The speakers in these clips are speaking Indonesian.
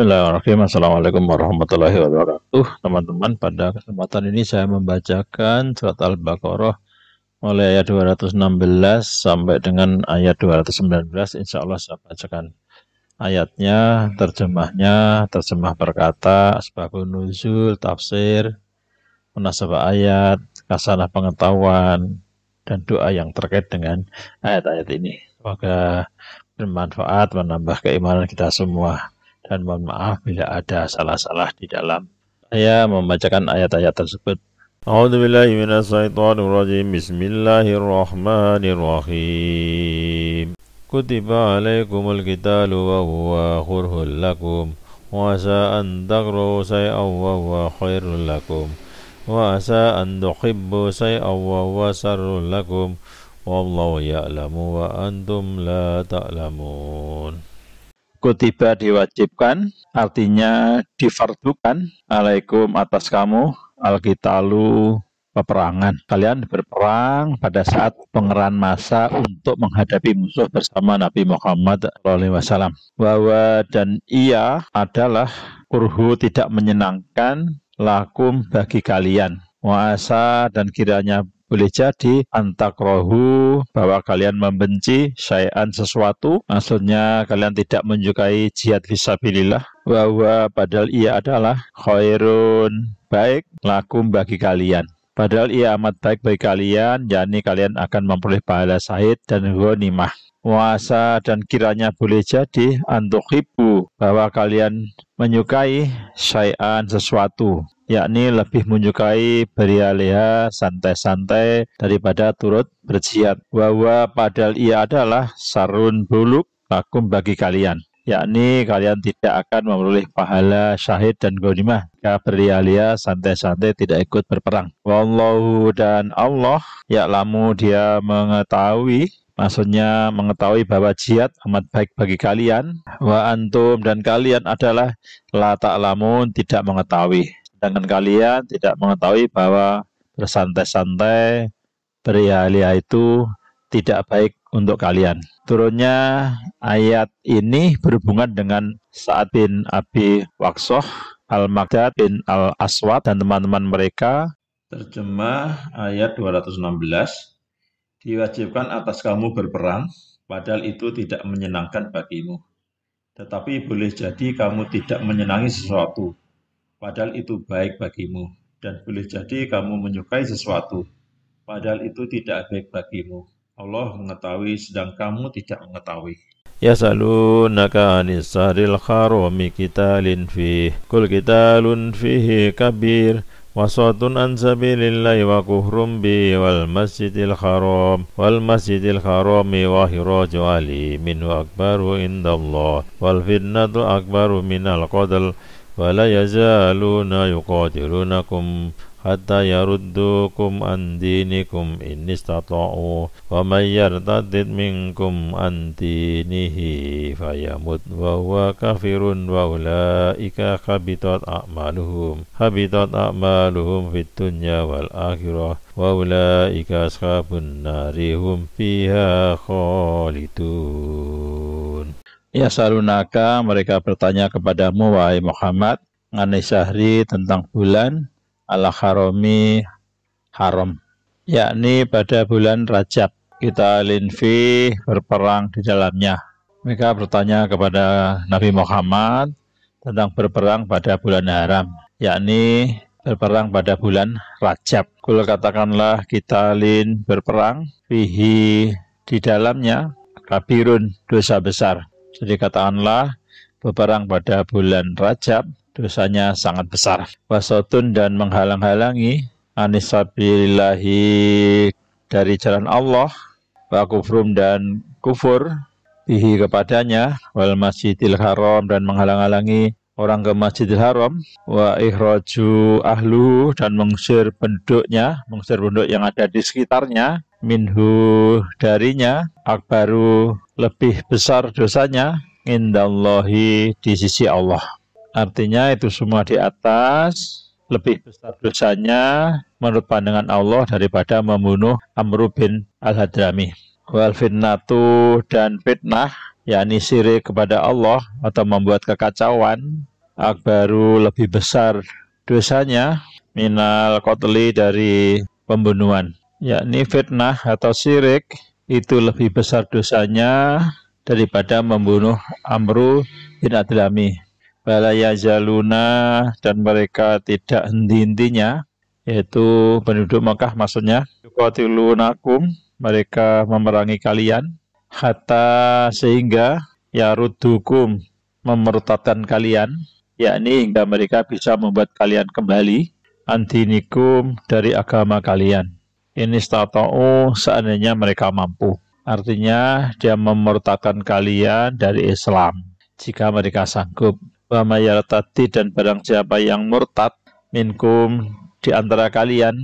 Bismillahirrahmanirrahim. Assalamualaikum warahmatullahi wabarakatuh. Teman-teman, pada kesempatan ini saya membacakan surat Al-Baqarah mulai ayat 216 sampai dengan ayat 219. Insya Allah saya bacakan ayatnya, terjemahnya, terjemah perkata, asbabun nuzul, tafsir, munasabah ayat, kasanah pengetahuan, dan doa yang terkait dengan ayat-ayat ini. Semoga bermanfaat, menambah keimanan kita semua. Dan mohon maaf bila ada salah-salah di dalam saya membacakan ayat-ayat tersebut. A'udzubillahi minasyaitonirrajim. Bismillahirrahmanirrahim. Kutiba alaikumul qitalu wa huwa kurhul lakum wa asa an takrahu shay'an wa huwa khairul lakum wa asa an tuhibbu shay'an wa huwa sharrul lakum wallahu ya'lamu wa antum la ta'lamun. Kutiba diwajibkan, artinya difardukan, alaikum atas kamu, al-qitalu peperangan. Kalian berperang pada saat pengeran masa untuk menghadapi musuh bersama Nabi Muhammad SAW. Bahwa dan ia adalah kurhu tidak menyenangkan, lakum bagi kalian. Wa'asa dan kiranya boleh jadi antakrohu bahwa kalian membenci syai'an sesuatu, maksudnya kalian tidak menyukai jihad fisabilillah, bahwa padahal ia adalah khairun baik lakum bagi kalian. Padahal ia amat baik bagi kalian, yakni kalian akan memperoleh pahala syahid dan ghanimah. Wasa dan kiranya boleh jadi antuhibu bahwa kalian menyukai syai'an sesuatu, yakni lebih menyukai berialihah santai-santai daripada turut berjihad. Bahwa padahal ia adalah sarun buluk lakum bagi kalian, yakni kalian tidak akan memperoleh pahala syahid dan ghanimah jika berialihah santai-santai tidak ikut berperang. Wallahu dan Allah ya'lamu dia mengetahui, maksudnya mengetahui bahwa jihad amat baik bagi kalian. Wa antum dan kalian adalah la ta'lamun tidak mengetahui. Sedangkan kalian tidak mengetahui bahwa bersantai-santai berialihah itu tidak baik untuk kalian. Turunnya ayat ini berhubungan dengan Sa'ad bin Abi Waqqas, Al-Maqdad bin Al-Aswad dan teman-teman mereka. Terjemah ayat 216. Diwajibkan atas kamu berperang, padahal itu tidak menyenangkan bagimu. Tetapi boleh jadi kamu tidak menyenangi sesuatu, padahal itu baik bagimu. Dan boleh jadi kamu menyukai sesuatu, padahal itu tidak baik bagimu. Allah mengetahui sedang kamu tidak mengetahui. Yasalunaka anis sahril harami qitalin fihi qul qitalun fihi kabir wasatun an sabilillahi wa kufrum bi wal masjidil harami wa hiraju ali minhu akbaru indallah wal fitnatu akbaru minal qatl wa la yazaluna yuqatilunakum hatta yaruddukum an dinikum in istata'u wa may yartadid minkum an dinihi fayamut wa huwa kafirun wa ulaika habitat a'maluhum fid dunya wal akhirah wa ulaika ashabun nari hum fiha khalidun. Ya salunaka, mereka bertanya kepadamu wahai Muhammad, nganis syahri tentang bulan al-harami haram, yakni pada bulan Rajab, kita linfi berperang di dalamnya. Mereka bertanya kepada Nabi Muhammad tentang berperang pada bulan haram, yakni berperang pada bulan Rajab. Kul katakanlah kita berperang fihi di dalamnya kabirun dosa besar. Jadi katakanlah berperang pada bulan Rajab dosanya sangat besar. Wasotun dan menghalang-halangi anisabilillahi dari jalan Allah, wa kufrum dan kufur bihi kepadanya, wal masjidil haram dan menghalang-halangi orang ke Masjidil Haram, wa ikhraju ahlu dan mengusir penduduk yang ada di sekitarnya, minhu darinya, akbaru lebih besar dosanya, indallahi di sisi Allah. Artinya itu semua di atas, lebih besar dosanya menurut pandangan Allah daripada membunuh Amr bin Al-Hadrami. Wal fitnatu dan fitnah, yakni syirik kepada Allah atau membuat kekacauan, akbaru lebih besar dosanya minal qatli dari pembunuhan, yakni fitnah atau syirik itu lebih besar dosanya daripada membunuh Amru bin Adlami. Wala yazaluna, dan mereka tidak henti-hentinya, yaitu penduduk Makkah maksudnya, yuqatilunakum, mereka memerangi kalian, hatta sehingga yaruddukum, memurtadkan kalian, yakni hingga mereka bisa membuat kalian kembali antinikum, dari agama kalian. Ini stata'u, seandainya mereka mampu. Artinya dia memurtadkan kalian dari Islam jika mereka sanggup. Wa may yartaddi, dan barang siapa yang murtad minkum, di antara kalian,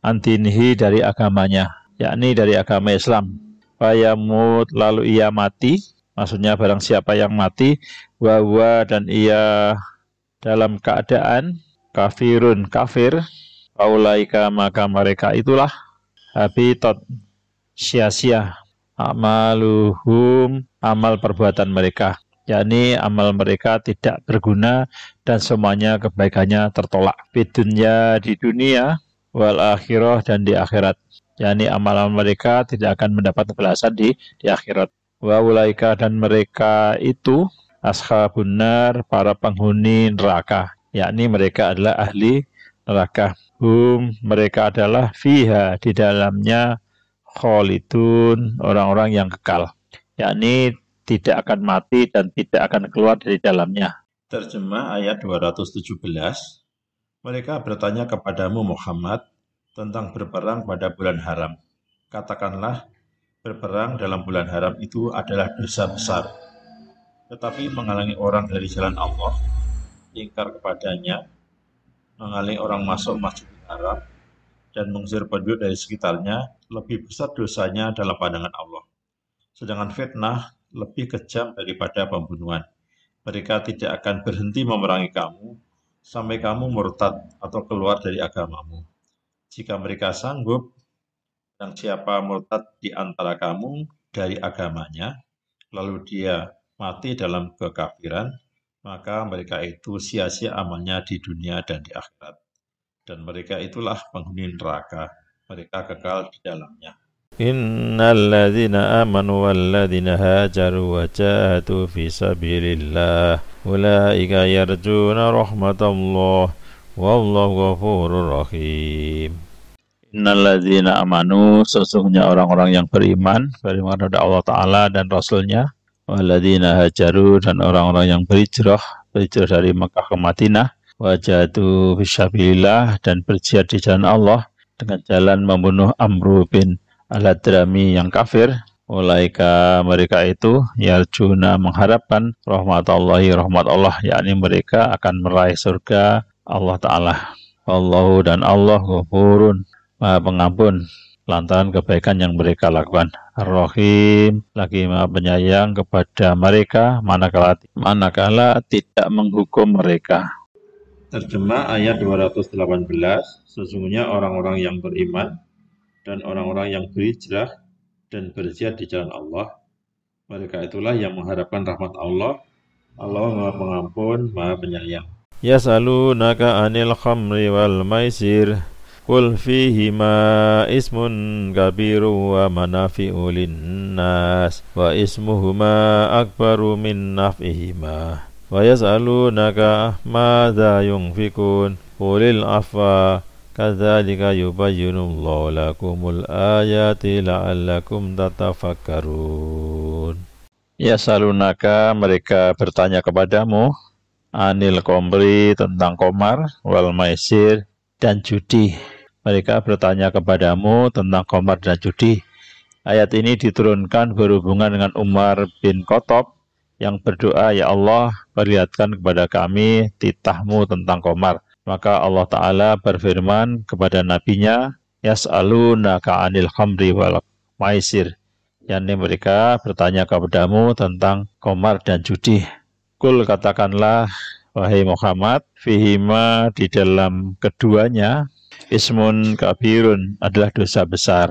antinihi, dari agamanya, yakni dari agama Islam. Fayamut, lalu ia mati, maksudnya barang siapa yang mati, wa dan ia dalam keadaan kafirun, kafir, faulaika, maka mereka itulah habitat, sia-sia, amaluhum, amal perbuatan mereka, yakni amal mereka tidak berguna dan semuanya kebaikannya tertolak. Fidunya, di dunia, wal akhirah, dan di akhirat, yakni amalan mereka tidak akan mendapat balasan di akhirat. Wa ulaika, dan mereka itu ashabun nar, para penghuni neraka, yakni mereka adalah ahli neraka. Mereka adalah fiha, di dalamnya, khalidun, orang-orang yang kekal, yakni tidak akan mati dan tidak akan keluar dari dalamnya. Terjemah ayat 217. Mereka bertanya kepadamu Muhammad tentang berperang pada bulan haram. Katakanlah, berperang dalam bulan haram itu adalah dosa besar. Tetapi menghalangi orang dari jalan Allah, ingkar kepadanya, menghalangi orang masuk Masjidil Haram, dan mengusir penduduk dari sekitarnya, lebih besar dosanya dalam pandangan Allah. Sedangkan fitnah lebih kejam daripada pembunuhan. Mereka tidak akan berhenti memerangi kamu sampai kamu murtad atau keluar dari agamamu. Jika mereka sanggup, dan siapa murtad di antara kamu dari agamanya, lalu dia mati dalam kekafiran, maka mereka itu sia-sia amalnya di dunia dan di akhirat. Dan mereka itulah penghuni neraka, mereka kekal di dalamnya. Innalladzina amanu walladzina hajaru wa jahadu fi sabilillah ulaika yarjuna rahmatallah wallahu ghafurur rahim. Innalladzina amanu, sesungguhnya orang-orang yang beriman kepada Allah Ta'ala dan Rasulnya, walladzina hajaru, dan orang-orang yang berhijrah dari Makkah ke Madinah, wajahadu fisabilillah, dan berjihad di jalan Allah dengan jalan membunuh Amru bin Al-Hadrami yang kafir. Ulaika, mereka itu yarjuna, mengharapkan rahmat Allah, yakni mereka akan meraih surga Allah Ta'ala. Allahu, dan Allah ghafurun, Maha Pengampun lantaran kebaikan yang mereka lakukan. Ar-Rahim, lagi Maha Penyayang kepada mereka manakala tidak menghukum mereka. Terjemah ayat 218. Sesungguhnya orang-orang yang beriman dan orang-orang yang berhijrah dan berjihad di jalan Allah, mereka itulah yang mengharapkan rahmat Allah. Allah Maha Pengampun, Maha Penyayang. Yas'alunaka 'anil khamri wal maisir qul fihima ismun kabiru wa manafi'u linnas wa ismuhuma akbaru min naf'ihima wa yas'alunaka madza yunfikun qulil afwa kadzalika yubayyinullahu lakumul ayati la'allakum tatafakkarun. Yasalunaka, mereka bertanya kepadamu, anil komri, tentang komar, wal maisir, dan judi. Mereka bertanya kepadamu tentang komar dan judi. Ayat ini diturunkan berhubungan dengan Umar bin Khattab yang berdoa, ya Allah, perlihatkan kepada kami titahmu tentang komar. Maka Allah Ta'ala berfirman kepada nabinya, yas'alunaka anil khamri wal maisir, yakni mereka bertanya kepadamu tentang komar dan judi. Kul, katakanlah wahai Muhammad, fihima, di dalam keduanya, ismun kabirun, adalah dosa besar.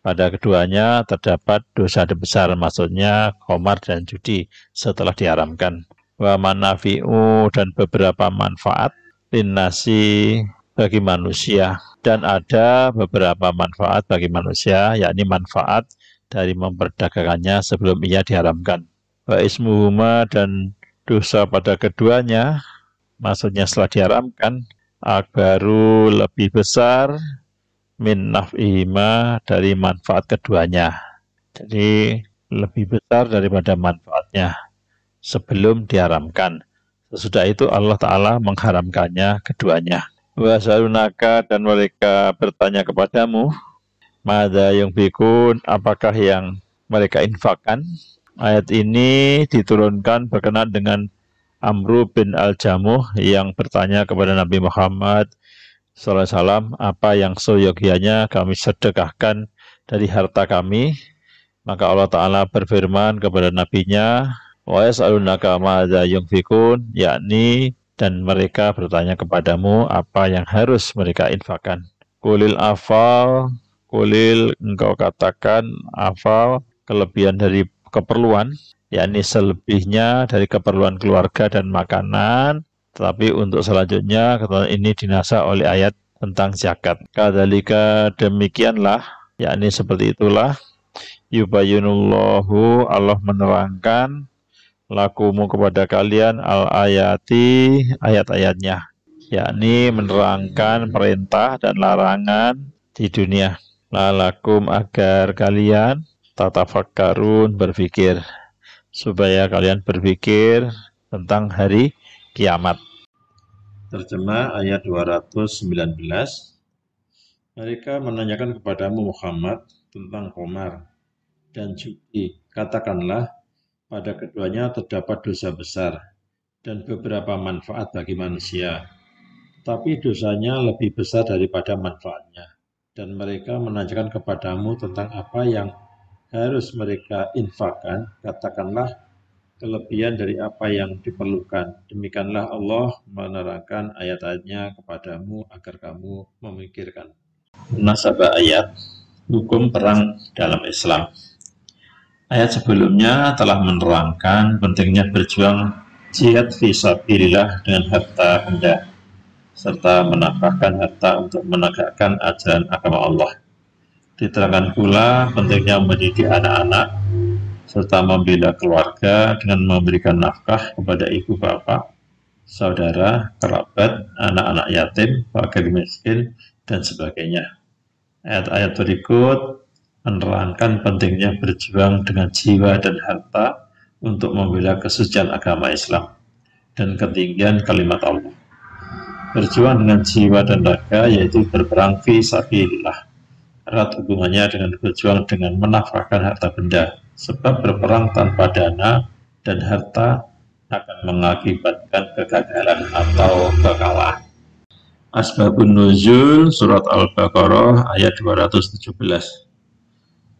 Pada keduanya terdapat dosa besar, maksudnya komar dan judi setelah diharamkan. wa manafi'u dan beberapa manfaat, linnasi bagi manusia, dan ada beberapa manfaat bagi manusia, yakni manfaat dari memperdagangkannya sebelum ia diharamkan. Wa ismuhuma dan dosa pada keduanya, maksudnya setelah diharamkan, akbaru lebih besar min naf'ihima dari manfaat keduanya. Jadi lebih besar daripada manfaatnya sebelum diharamkan. Sesudah itu Allah Ta'ala mengharamkannya keduanya. Wa salunaka dan mereka bertanya kepadamu, madza yunfikun, apakah yang mereka infakkan? Ayat ini diturunkan berkenaan dengan Amru bin Al-Jamuh yang bertanya kepada Nabi Muhammad SAW, apa yang seyogianya kami sedekahkan dari harta kami. Maka Allah Ta'ala berfirman kepada nabinya, wa yas'alunaka madza yunfikun, yakni dan mereka bertanya kepadamu apa yang harus mereka infakkan. Qulil afal, qulil engkau katakan afal, kelebihan dari keperluan, yakni selebihnya dari keperluan keluarga dan makanan. Tetapi untuk selanjutnya ketentuan ini dinasa oleh ayat tentang zakat. Kadzalika demikianlah, yakni seperti itulah, yubayyinullahu, Allah menerangkan lakumu kepada kalian al-ayati, ayat-ayatnya, yakni menerangkan perintah dan larangan di dunia. Lalakum, agar kalian tatafakkarun, berpikir, supaya kalian berpikir tentang hari kiamat. Terjemah ayat 219. Mereka menanyakan kepadamu Muhammad tentang qomar dan judi. Katakanlah, pada keduanya terdapat dosa besar dan beberapa manfaat bagi manusia, tapi dosanya lebih besar daripada manfaatnya. Dan mereka menanyakan kepadamu tentang apa yang harus mereka infakkan. Katakanlah, kelebihan dari apa yang diperlukan. Demikianlah Allah menerangkan ayat-ayatnya kepadamu agar kamu memikirkan. Nasabah ayat, hukum perang dalam Islam. Ayat sebelumnya telah menerangkan pentingnya berjuang jihad fisabilillah dengan harta benda, serta menafkahkan harta untuk menegakkan ajaran agama Allah. Diterangkan pula pentingnya mendidik anak-anak, serta membela keluarga dengan memberikan nafkah kepada ibu bapak, saudara, kerabat, anak-anak yatim, fakir miskin, dan sebagainya. Ayat-ayat berikut menerangkan pentingnya berjuang dengan jiwa dan harta untuk membela kesucian agama Islam dan ketinggian kalimat Allah. Berjuang dengan jiwa dan raga yaitu berperang fi sabilillah. Erat hubungannya dengan berjuang dengan menafkahkan harta benda, sebab berperang tanpa dana dan harta akan mengakibatkan kegagalan atau kekalahan. Asbabun Nuzul Surat Al-Baqarah ayat 217.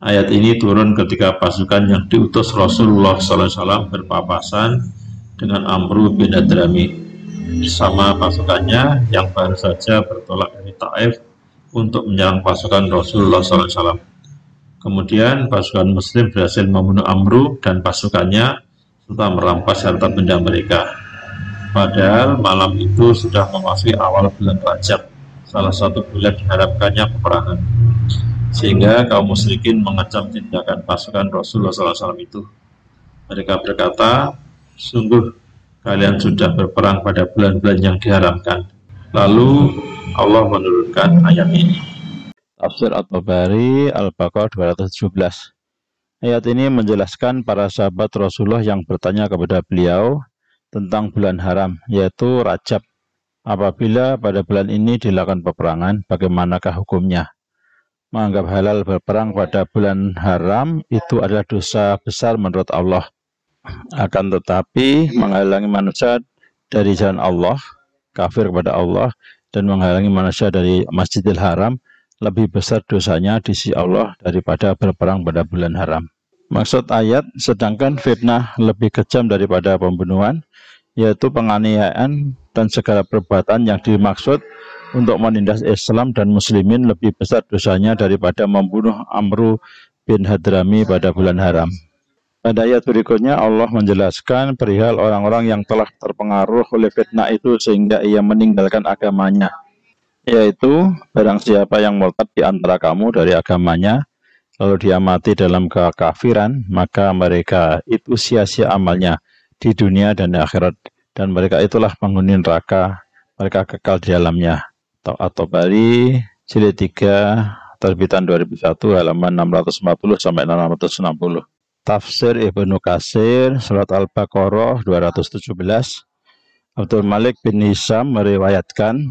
Ayat ini turun ketika pasukan yang diutus Rasulullah SAW berpapasan dengan Amru bin Hadrami bersama pasukannya yang baru saja bertolak dari Taif untuk menyerang pasukan Rasulullah SAW. Kemudian pasukan Muslim berhasil membunuh Amru dan pasukannya serta merampas harta benda mereka. Padahal malam itu sudah memasuki awal bulan Rajab, salah satu bulan diharapkannya peperangan. Sehingga kaum musyrikin mengecam tindakan pasukan Rasulullah SAW itu. Mereka berkata, sungguh kalian sudah berperang pada bulan-bulan yang diharamkan. Lalu Allah menurunkan ayat ini. Tafsir At-Tabari Al-Baqarah 217. Ayat ini menjelaskan para sahabat Rasulullah yang bertanya kepada beliau tentang bulan haram, yaitu Rajab. Apabila pada bulan ini dilakukan peperangan, bagaimanakah hukumnya? Menganggap halal berperang pada bulan haram itu adalah dosa besar menurut Allah. Akan tetapi menghalangi manusia dari jalan Allah, kafir kepada Allah, dan menghalangi manusia dari Masjidil Haram lebih besar dosanya di sisi Allah daripada berperang pada bulan haram. Maksud ayat, sedangkan fitnah lebih kejam daripada pembunuhan, yaitu penganiayaan dan segala perbuatan yang dimaksud untuk menindas Islam dan muslimin lebih besar dosanya daripada membunuh Amru bin Hadrami pada bulan haram. Pada ayat berikutnya Allah menjelaskan perihal orang-orang yang telah terpengaruh oleh fitnah itu sehingga ia meninggalkan agamanya, yaitu barang siapa yang murtad di antara kamu dari agamanya lalu dia mati dalam kekafiran, maka mereka itu sia-sia amalnya di dunia dan di akhirat, dan mereka itulah penghuni neraka, mereka kekal di dalamnya. At-Tabari jilid 3 terbitan 2001 halaman 640 sampai 660. Tafsir Ibnu Katsir surat Al-Baqarah 217. Abdul Malik bin Hisham meriwayatkan,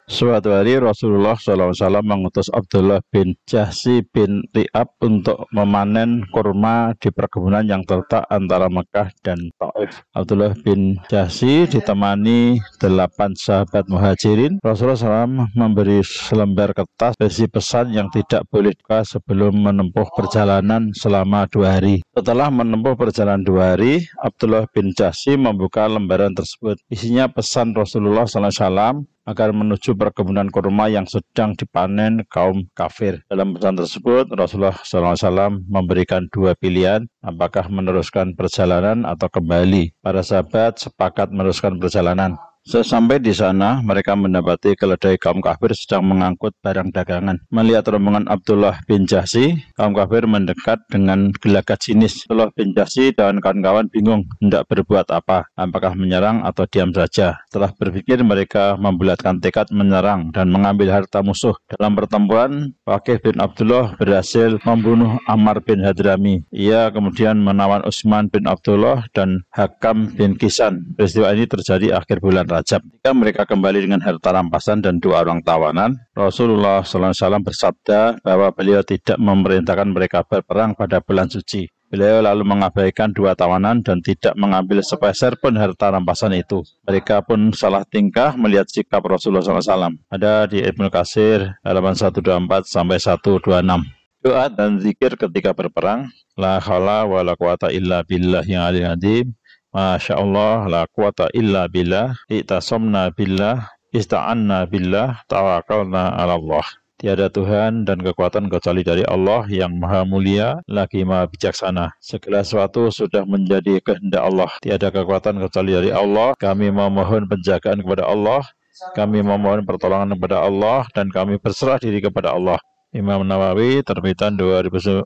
suatu hari Rasulullah SAW mengutus Abdullah bin Jahsi bin Ri'ab untuk memanen kurma di perkebunan yang terletak antara Mekah dan Taif. Abdullah bin Jahsi ditemani 8 sahabat muhajirin. Rasulullah SAW memberi selembar kertas berisi pesan yang tidak boleh dibuka sebelum menempuh perjalanan selama 2 hari. Setelah menempuh perjalanan 2 hari, Abdullah bin Jahsi membuka lembaran tersebut. Isinya pesan Rasulullah SAW agar menuju perkebunan kurma yang sedang dipanen kaum kafir. Dalam pesan tersebut, Rasulullah SAW memberikan 2 pilihan, apakah meneruskan perjalanan atau kembali. Para sahabat sepakat meneruskan perjalanan. Sesampai di sana, mereka mendapati keledai kaum kafir sedang mengangkut barang dagangan. Melihat rombongan Abdullah bin Jahsi, kaum kafir mendekat dengan gelagat sinis. Abdullah bin Jahsi dan kawan-kawan bingung hendak berbuat apa, apakah menyerang atau diam saja. Setelah berpikir, mereka membulatkan tekad menyerang dan mengambil harta musuh. Dalam pertempuran, Waqih bin Abdullah berhasil membunuh Ammar bin Hadrami. Ia kemudian menawan Utsman bin Abdullah dan Hakam bin Kisan. Peristiwa ini terjadi akhir bulan Rajab. Ketika mereka kembali dengan harta rampasan dan 2 orang tawanan, Rasulullah SAW bersabda bahwa beliau tidak memerintahkan mereka berperang pada bulan suci. Beliau lalu mengabaikan 2 tawanan dan tidak mengambil sepeser pun harta rampasan itu. Mereka pun salah tingkah melihat sikap Rasulullah SAW. Ada di Ibnu Katsir halaman 124 sampai 126. Doa dan zikir ketika berperang. La haula wa la quwata illa billahil aliyil azim. Masya Allah, la quwata illa billah, i'tasamna billah, ista'anna billah, tawakalna ala Allah. Tiada Tuhan dan kekuatan kecuali dari Allah yang maha mulia, lagi maha bijaksana. Segala sesuatu sudah menjadi kehendak Allah. Tiada kekuatan kecuali dari Allah. Kami memohon penjagaan kepada Allah. Kami memohon pertolongan kepada Allah. Dan kami berserah diri kepada Allah. Imam Nawawi, terbitan 2009,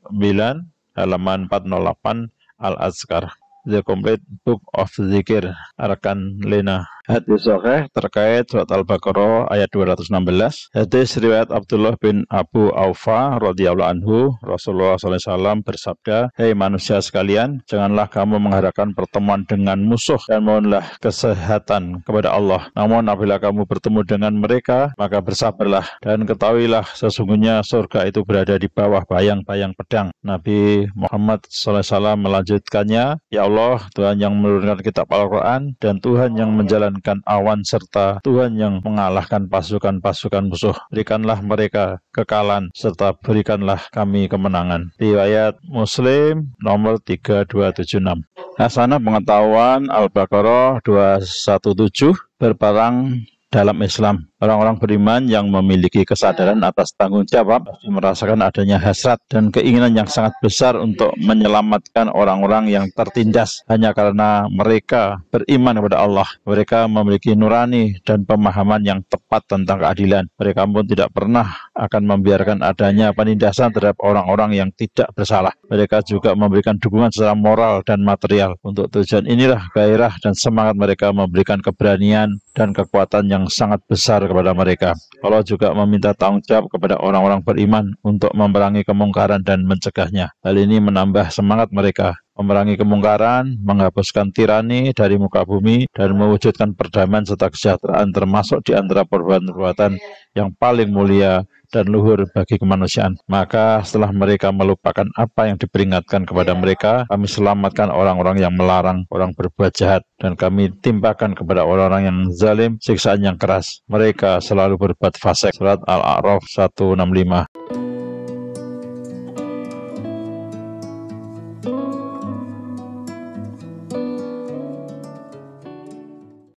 halaman 408, Al-Azkar. The Complete Book of Zikir, Arkan Lena. Hadis sahih terkait surat Al-Baqarah ayat 216. Hadis riwayat Abdullah bin Abu Aufa radhiyallahu anhu, Rasulullah SAW bersabda, "Hei manusia sekalian, janganlah kamu mengharapkan pertemuan dengan musuh dan mohonlah kesehatan kepada Allah. Namun apabila kamu bertemu dengan mereka, maka bersabarlah dan ketahuilah sesungguhnya surga itu berada di bawah bayang-bayang pedang." Nabi Muhammad SAW melanjutkannya, "Ya Allah, Tuhan yang menurunkan kitab Al-Quran dan Tuhan yang menjalankan awan serta Tuhan yang mengalahkan pasukan-pasukan musuh. Berikanlah mereka kekalahan serta berikanlah kami kemenangan." Riwayat Muslim nomor 3276. Hasanah pengetahuan Al-Baqarah 217. Berperang dalam Islam. Orang-orang beriman yang memiliki kesadaran atas tanggung jawab pasti merasakan adanya hasrat dan keinginan yang sangat besar untuk menyelamatkan orang-orang yang tertindas hanya karena mereka beriman kepada Allah. Mereka memiliki nurani dan pemahaman yang tepat tentang keadilan. Mereka pun tidak pernah akan membiarkan adanya penindasan terhadap orang-orang yang tidak bersalah. Mereka juga memberikan dukungan secara moral dan material. Untuk tujuan inilah gairah dan semangat mereka memberikan keberanian dan kekuatan yang sangat besar kepada mereka. Allah juga meminta tanggung jawab kepada orang-orang beriman untuk memerangi kemungkaran dan mencegahnya. Hal ini menambah semangat mereka memerangi kemungkaran, menghapuskan tirani dari muka bumi, dan mewujudkan perdamaian serta kesejahteraan, termasuk di antara perbuatan-perbuatan yang paling mulia dan luhur bagi kemanusiaan. Maka setelah mereka melupakan apa yang diperingatkan kepada mereka, kami selamatkan orang-orang yang melarang orang berbuat jahat, dan kami timpakan kepada orang-orang yang zalim siksaan yang keras. Mereka selalu berbuat fasik. Surat Al-A'raf 165.